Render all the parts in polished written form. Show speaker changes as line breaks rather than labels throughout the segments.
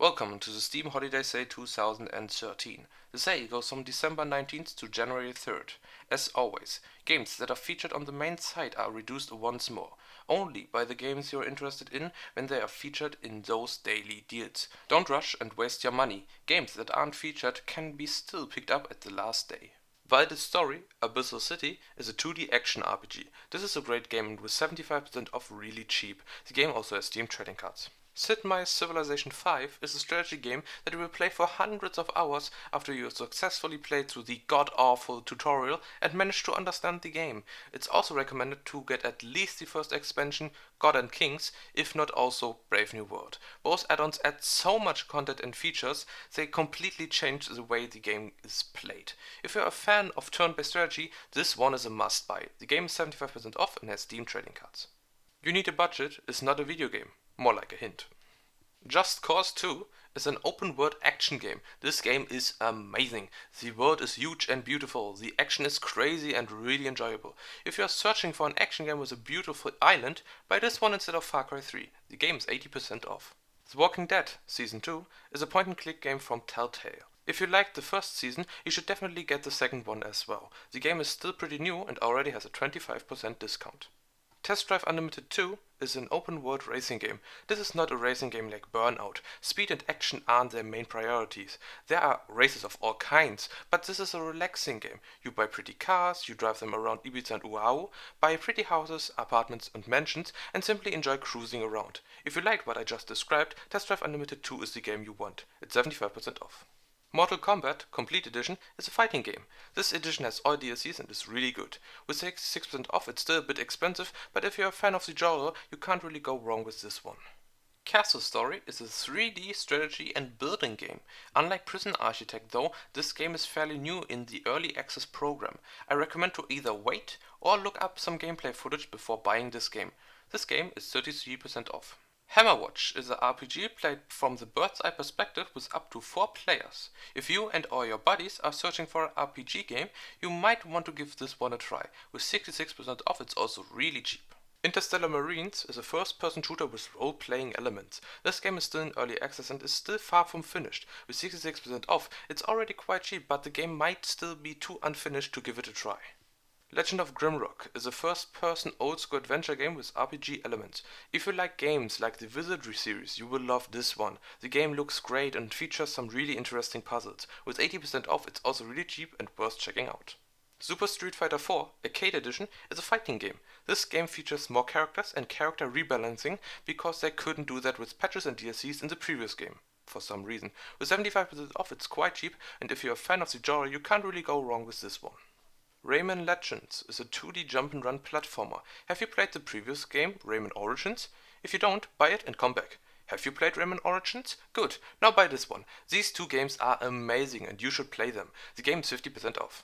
Welcome to the Steam Holiday Sale 2013. The sale goes from December 19th to January 3rd. As always, games that are featured on the main site are reduced once more. Only buy the games you're interested in when they are featured in those daily deals. Don't rush and waste your money. Games that aren't featured can be still picked up at the last day. Wildest Story, Abyssal City, is a 2D action RPG. This is a great game and with 75% off really cheap. The game also has Steam trading cards. Sid Meier's Civilization V is a strategy game that you will play for hundreds of hours after you have successfully played through the god-awful tutorial and managed to understand the game. It's also recommended to get at least the first expansion, God and Kings, if not also Brave New World. Both add-ons add so much content and features, they completely change the way the game is played. If you're a fan of turn-based strategy, this one is a must-buy. The game is 75% off and has Steam trading cards. You Need a Budget is not a video game. More like a hint. Just Cause 2 is an open-world action game. This game is amazing. The world is huge and beautiful. The action is crazy and really enjoyable. If you are searching for an action game with a beautiful island, buy this one instead of Far Cry 3. The game is 80% off. The Walking Dead Season 2 is a point-and-click game from Telltale. If you liked the first season, you should definitely get the second one as well. The game is still pretty new and already has a 25% discount. Test Drive Unlimited 2 is an open-world racing game. This is not a racing game like Burnout. Speed and action aren't their main priorities. There are races of all kinds, but this is a relaxing game. You buy pretty cars, you drive them around Ibiza and Oahu, buy pretty houses, apartments and mansions, and simply enjoy cruising around. If you like what I just described, Test Drive Unlimited 2 is the game you want. It's 75% off. Mortal Kombat Complete Edition is a fighting game. This edition has all DLCs and is really good. With 66% off it's still a bit expensive, but if you're a fan of the genre, you can't really go wrong with this one. Castle Story is a 3D strategy and building game. Unlike Prison Architect though, this game is fairly new in the early access program. I recommend to either wait or look up some gameplay footage before buying this game. This game is 33% off. Hammerwatch is a RPG played from the bird's eye perspective with up to 4 players. If you and or your buddies are searching for an RPG game, you might want to give this one a try. With 66% off it's also really cheap. Interstellar Marines is a first-person shooter with role-playing elements. This game is still in early access and is still far from finished. With 66% off it's already quite cheap, but the game might still be too unfinished to give it a try. Legend of Grimrock is a first-person old-school adventure game with RPG elements. If you like games like the Wizardry series, you will love this one. The game looks great and features some really interesting puzzles. With 80% off, it's also really cheap and worth checking out. Super Street Fighter 4 Arcade Edition is a fighting game. This game features more characters and character rebalancing because they couldn't do that with patches and DLCs in the previous game, for some reason. With 75% off, it's quite cheap, and if you're a fan of the genre, you can't really go wrong with this one. Rayman Legends is a 2D jump-and-run platformer. Have you played the previous game, Rayman Origins? If you don't, buy it and come back. Have you played Rayman Origins? Good, now buy this one. These two games are amazing and you should play them. The game is 50% off.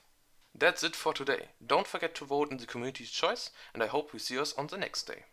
That's it for today. Don't forget to vote in the community's choice and I hope we see us on the next day.